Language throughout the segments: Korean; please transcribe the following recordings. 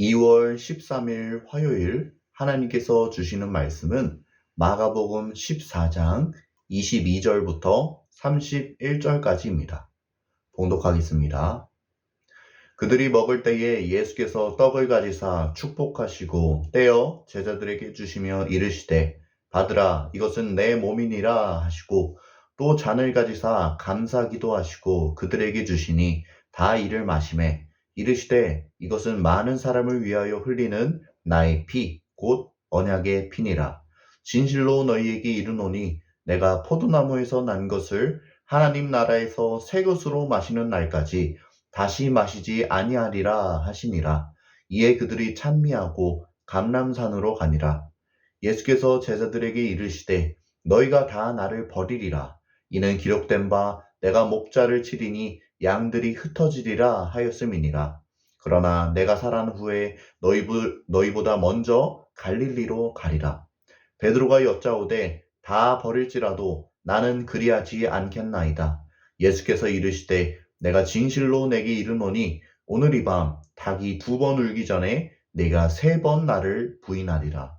2월 13일 화요일 하나님께서 주시는 말씀은 마가복음 14장 22절부터 31절까지입니다. 봉독하겠습니다. 그들이 먹을 때에 예수께서 떡을 가지사 축복하시고 떼어 제자들에게 주시며 이르시되 받으라 이것은 내 몸이니라 하시고 또 잔을 가지사 감사기도 하시고 그들에게 주시니 다 이를 마시매 이르시되 이것은 많은 사람을 위하여 흘리는 나의 피 곧 언약의 피니라. 진실로 너희에게 이르노니 내가 포도나무에서 난 것을 하나님 나라에서 새 것으로 마시는 날까지 다시 마시지 아니하리라 하시니라. 이에 그들이 찬미하고 감람산으로 가니라. 예수께서 제자들에게 이르시되 너희가 다 나를 버리리라. 이는 기록된 바 내가 목자를 치리니 양들이 흩어지리라 하였음이니라. 그러나 내가 살한 후에 너희보다 먼저 갈릴리로 가리라. 베드로가 여짜오되 다 버릴지라도 나는 그리하지 않겠나이다. 예수께서 이르시되 내가 진실로 내게 이르노니 오늘 이 밤 닭이 2번 울기 전에 네가 3번 나를 부인하리라.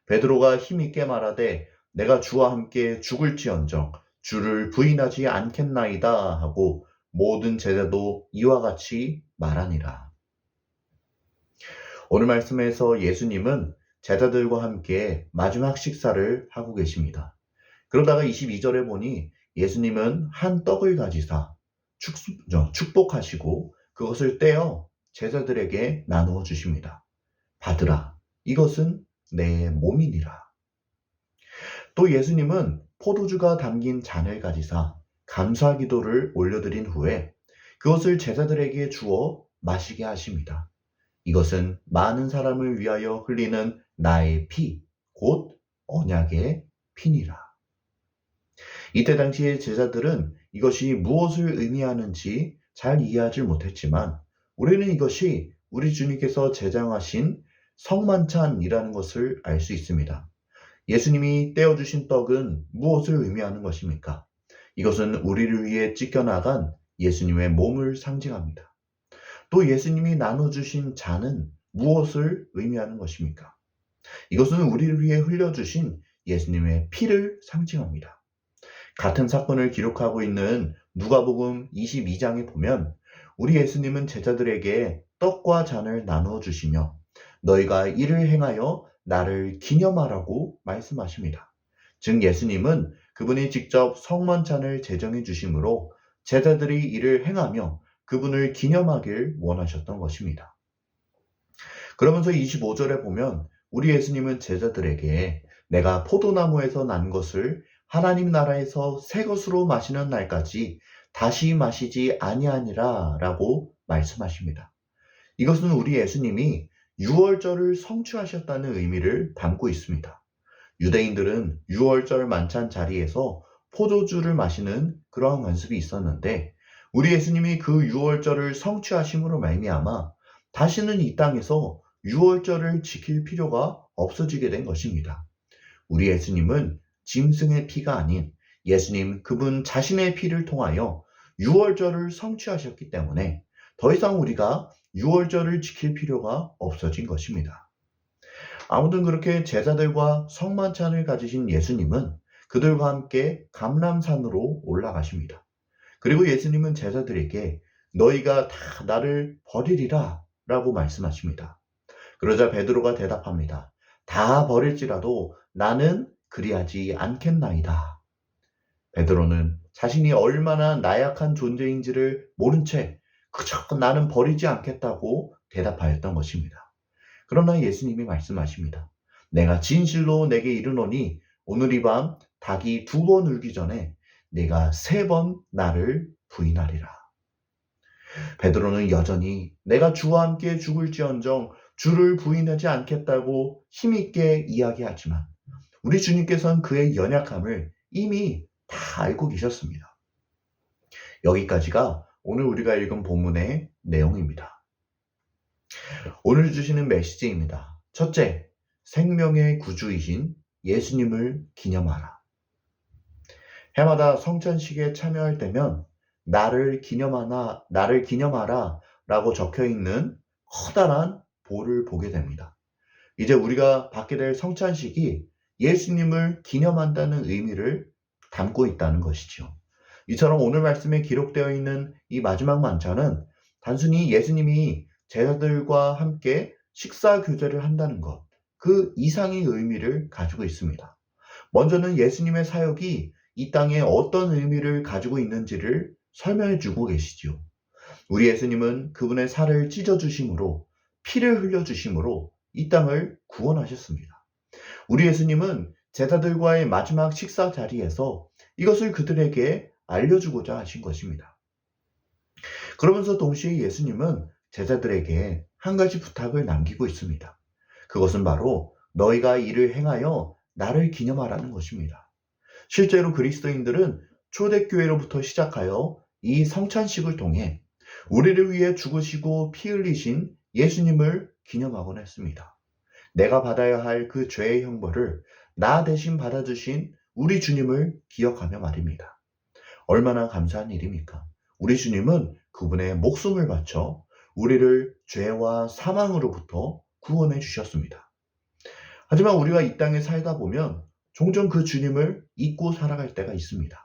베드로가 힘있게 말하되 내가 주와 함께 죽을지언정 주를 부인하지 않겠나이다 하고 모든 제자도 이와 같이 말하니라. 오늘 말씀에서 예수님은 제자들과 함께 마지막 식사를 하고 계십니다. 그러다가 22절에 보니 예수님은 한 떡을 가지사 축복하시고 그것을 떼어 제자들에게 나누어 주십니다. 받으라. 이것은 내 몸이니라. 또 예수님은 포도주가 담긴 잔을 가지사 감사 기도를 올려드린 후에 그것을 제자들에게 주어 마시게 하십니다. 이것은 많은 사람을 위하여 흘리는 나의 피, 곧 언약의 피니라. 이때 당시의 제자들은 이것이 무엇을 의미하는지 잘 이해하지 못했지만 우리는 이것이 우리 주님께서 제정하신 성만찬이라는 것을 알 수 있습니다. 예수님이 떼어주신 떡은 무엇을 의미하는 것입니까? 이것은 우리를 위해 찢겨나간 예수님의 몸을 상징합니다. 또 예수님이 나눠주신 잔은 무엇을 의미하는 것입니까? 이것은 우리를 위해 흘려주신 예수님의 피를 상징합니다. 같은 사건을 기록하고 있는 누가복음 22장에 보면 우리 예수님은 제자들에게 떡과 잔을 나누어 주시며 너희가 이를 행하여 나를 기념하라고 말씀하십니다. 즉 예수님은 그분이 직접 성만찬을 제정해 주심으로 제자들이 이를 행하며 그분을 기념하길 원하셨던 것입니다. 그러면서 25절에 보면 우리 예수님은 제자들에게 내가 포도나무에서 난 것을 하나님 나라에서 새 것으로 마시는 날까지 다시 마시지 아니하니라 라고 말씀하십니다. 이것은 우리 예수님이 유월절을 성취하셨다는 의미를 담고 있습니다. 유대인들은 유월절 만찬 자리에서 포도주를 마시는 그러한 관습이 있었는데 우리 예수님이 그 유월절을 성취하심으로 말미암아 다시는 이 땅에서 유월절을 지킬 필요가 없어지게 된 것입니다. 우리 예수님은 짐승의 피가 아닌 예수님 그분 자신의 피를 통하여 유월절을 성취하셨기 때문에 더 이상 우리가 유월절을 지킬 필요가 없어진 것입니다. 아무튼 그렇게 제자들과 성만찬을 가지신 예수님은 그들과 함께 감람산으로 올라가십니다. 그리고 예수님은 제자들에게 너희가 다 나를 버리리라 라고 말씀하십니다. 그러자 베드로가 대답합니다. 다 버릴지라도 나는 그리하지 않겠나이다. 베드로는 자신이 얼마나 나약한 존재인지를 모른 채 그저 나는 버리지 않겠다고 대답하였던 것입니다. 그러나 예수님이 말씀하십니다. 내가 진실로 내게 이르노니 오늘 이 밤 닭이 2번 울기 전에 내가 3번 나를 부인하리라. 베드로는 여전히 내가 주와 함께 죽을지언정 주를 부인하지 않겠다고 힘있게 이야기하지만 우리 주님께서는 그의 연약함을 이미 다 알고 계셨습니다. 여기까지가 오늘 우리가 읽은 본문의 내용입니다. 오늘 주시는 메시지입니다. 첫째, 생명의 구주이신 예수님을 기념하라. 해마다 성찬식에 참여할 때면 나를 기념하라 라고 적혀 있는 커다란 보를 보게 됩니다. 이제 우리가 받게 될 성찬식이 예수님을 기념한다는 의미를 담고 있다는 것이죠. 이처럼 오늘 말씀에 기록되어 있는 이 마지막 만찬은 단순히 예수님이 제자들과 함께 식사 교제를 한다는 것, 그 이상의 의미를 가지고 있습니다. 먼저는 예수님의 사역이 이 땅에 어떤 의미를 가지고 있는지를 설명해 주고 계시죠. 우리 예수님은 그분의 살을 찢어주심으로, 피를 흘려주심으로 이 땅을 구원하셨습니다. 우리 예수님은 제자들과의 마지막 식사 자리에서 이것을 그들에게 알려주고자 하신 것입니다. 그러면서 동시에 예수님은 제자들에게 한 가지 부탁을 남기고 있습니다. 그것은 바로 너희가 이를 행하여 나를 기념하라는 것입니다. 실제로 그리스도인들은 초대교회로부터 시작하여 이 성찬식을 통해 우리를 위해 죽으시고 피 흘리신 예수님을 기념하곤 했습니다. 내가 받아야 할 그 죄의 형벌을 나 대신 받아주신 우리 주님을 기억하며 말입니다. 얼마나 감사한 일입니까? 우리 주님은 그분의 목숨을 바쳐 우리를 죄와 사망으로부터 구원해 주셨습니다. 하지만 우리가 이 땅에 살다 보면 종종 그 주님을 잊고 살아갈 때가 있습니다.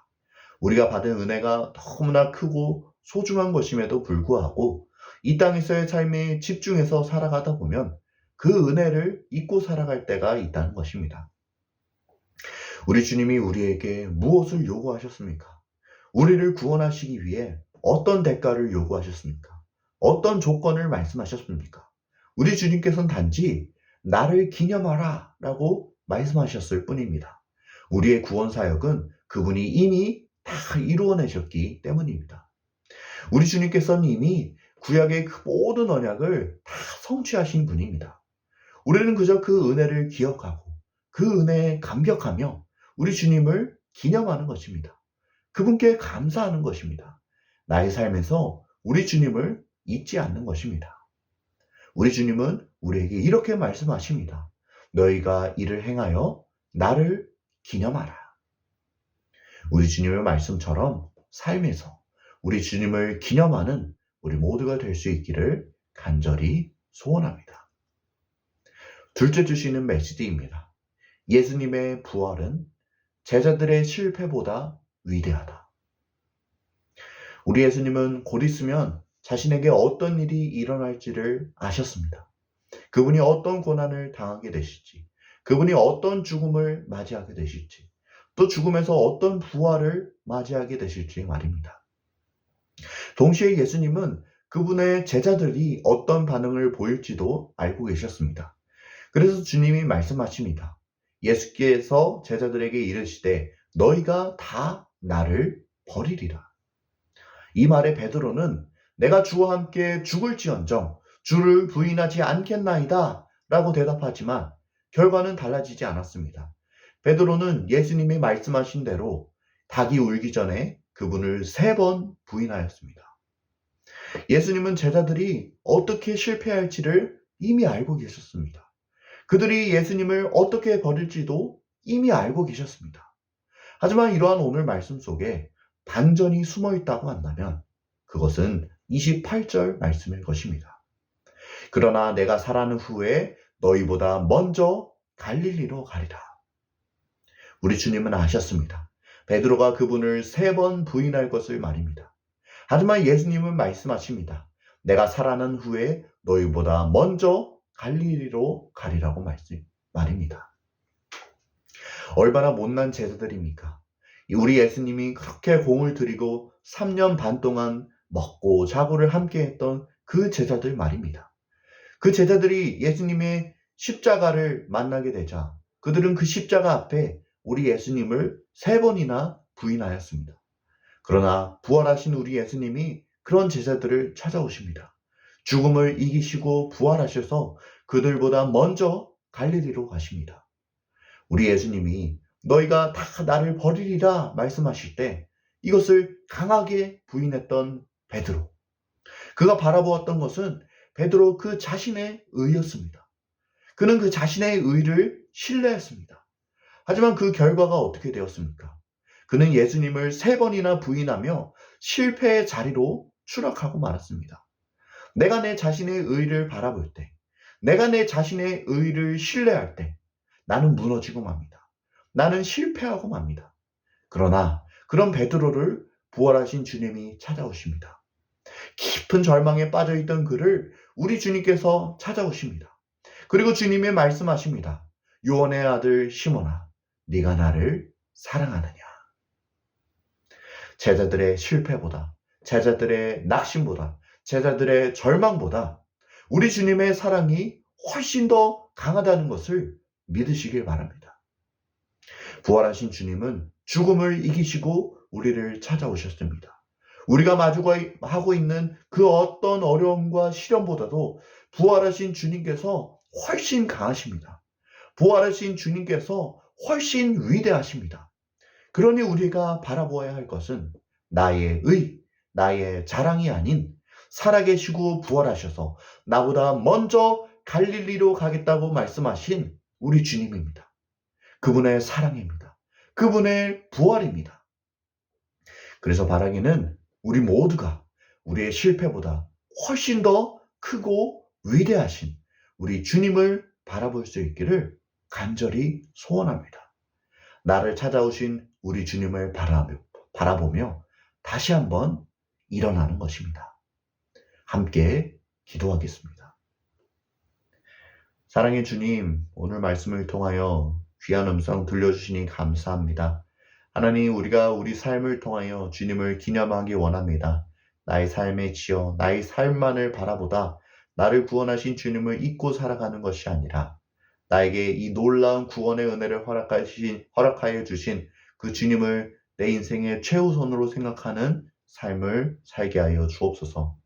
우리가 받은 은혜가 너무나 크고 소중한 것임에도 불구하고 이 땅에서의 삶에 집중해서 살아가다 보면 그 은혜를 잊고 살아갈 때가 있다는 것입니다. 우리 주님이 우리에게 무엇을 요구하셨습니까? 우리를 구원하시기 위해 어떤 대가를 요구하셨습니까? 어떤 조건을 말씀하셨습니까? 우리 주님께서는 단지 나를 기념하라 라고 말씀하셨을 뿐입니다. 우리의 구원 사역은 그분이 이미 다 이루어내셨기 때문입니다. 우리 주님께서는 이미 구약의 그 모든 언약을 다 성취하신 분입니다. 우리는 그저 그 은혜를 기억하고 그 은혜에 감격하며 우리 주님을 기념하는 것입니다. 그분께 감사하는 것입니다. 나의 삶에서 우리 주님을 잊지 않는 것입니다. 우리 주님은 우리에게 이렇게 말씀하십니다. 너희가 이를 행하여 나를 기념하라. 우리 주님의 말씀처럼 삶에서 우리 주님을 기념하는 우리 모두가 될 수 있기를 간절히 소원합니다. 둘째 주시는 메시지입니다. 예수님의 부활은 제자들의 실패보다 위대하다. 우리 예수님은 곧 있으면 자신에게 어떤 일이 일어날지를 아셨습니다. 그분이 어떤 고난을 당하게 되실지, 그분이 어떤 죽음을 맞이하게 되실지, 또 죽음에서 어떤 부활을 맞이하게 되실지 말입니다. 동시에 예수님은 그분의 제자들이 어떤 반응을 보일지도 알고 계셨습니다. 그래서 주님이 말씀하십니다. 예수께서 제자들에게 이르시되 너희가 다 나를 버리리라. 이 말에 베드로는 내가 주와 함께 죽을지언정 주를 부인하지 않겠나이다 라고 대답하지만 결과는 달라지지 않았습니다. 베드로는 예수님이 말씀하신 대로 닭이 울기 전에 그분을 3번 부인하였습니다. 예수님은 제자들이 어떻게 실패할지를 이미 알고 계셨습니다. 그들이 예수님을 어떻게 버릴지도 이미 알고 계셨습니다. 하지만 이러한 오늘 말씀 속에 반전이 숨어 있다고 한다면 그것은 28절 말씀일 것입니다. 그러나 내가 살아난 후에 너희보다 먼저 갈릴리로 가리라. 우리 주님은 아셨습니다. 베드로가 그분을 3번 부인할 것을 말입니다. 하지만 예수님은 말씀하십니다. 내가 살아난 후에 너희보다 먼저 갈릴리로 가리라고 말입니다. 얼마나 못난 제자들입니까? 우리 예수님이 그렇게 공을 들이고 3년 반 동안 먹고 자고를 함께 했던 그 제자들 말입니다. 그 제자들이 예수님의 십자가를 만나게 되자 그들은 그 십자가 앞에 우리 예수님을 3번이나 부인하였습니다. 그러나 부활하신 우리 예수님이 그런 제자들을 찾아오십니다. 죽음을 이기시고 부활하셔서 그들보다 먼저 갈릴리로 가십니다. 우리 예수님이 너희가 다 나를 버리리라 말씀하실 때 이것을 강하게 부인했던 베드로. 그가 바라보았던 것은 베드로 그 자신의 의였습니다. 그는 그 자신의 의를 신뢰했습니다. 하지만 그 결과가 어떻게 되었습니까? 그는 예수님을 3번이나 부인하며 실패의 자리로 추락하고 말았습니다. 내가 내 자신의 의를 바라볼 때, 내가 내 자신의 의의를 신뢰할 때 나는 무너지고 맙니다. 나는 실패하고 맙니다. 그러나 그런 베드로를 부활하신 주님이 찾아오십니다. 깊은 절망에 빠져있던 그를 우리 주님께서 찾아오십니다. 그리고 주님이 말씀하십니다. 요한의 아들 시몬아, 네가 나를 사랑하느냐? 제자들의 실패보다, 제자들의 낙심보다, 제자들의 절망보다 우리 주님의 사랑이 훨씬 더 강하다는 것을 믿으시길 바랍니다. 부활하신 주님은 죽음을 이기시고 우리를 찾아오셨습니다. 우리가 마주하고 있는 그 어떤 어려움과 시련보다도 부활하신 주님께서 훨씬 강하십니다. 부활하신 주님께서 훨씬 위대하십니다. 그러니 우리가 바라보아야 할 것은 나의 의, 나의 자랑이 아닌 살아계시고 부활하셔서 나보다 먼저 갈릴리로 가겠다고 말씀하신 우리 주님입니다. 그분의 사랑입니다. 그분의 부활입니다. 그래서 바라기는 우리 모두가 우리의 실패보다 훨씬 더 크고 위대하신 우리 주님을 바라볼 수 있기를 간절히 소원합니다. 나를 찾아오신 우리 주님을 바라보며 다시 한번 일어나는 것입니다. 함께 기도하겠습니다. 사랑의 주님, 오늘 말씀을 통하여 귀한 음성 들려주시니 감사합니다. 하나님, 우리가 우리 삶을 통하여 주님을 기념하기 원합니다. 나의 삶에 지어 나의 삶만을 바라보다 나를 구원하신 주님을 잊고 살아가는 것이 아니라 나에게 이 놀라운 구원의 은혜를 허락하여 주신 그 주님을 내 인생의 최우선으로 생각하는 삶을 살게 하여 주옵소서.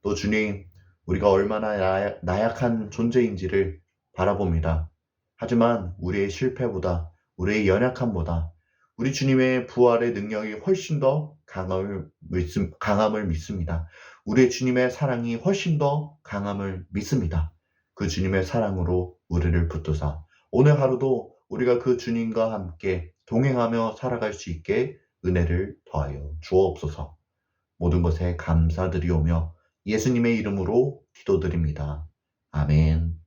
또 주님, 우리가 얼마나 나약한 존재인지를 바라봅니다. 하지만 우리의 실패보다, 우리의 연약함보다 우리 주님의 부활의 능력이 훨씬 더 강함을 믿습니다. 우리의 주님의 사랑이 훨씬 더 강함을 믿습니다. 그 주님의 사랑으로 우리를 붙드사 오늘 하루도 우리가 그 주님과 함께 동행하며 살아갈 수 있게 은혜를 더하여 주옵소서. 모든 것에 감사드리오며 예수님의 이름으로 기도드립니다. 아멘.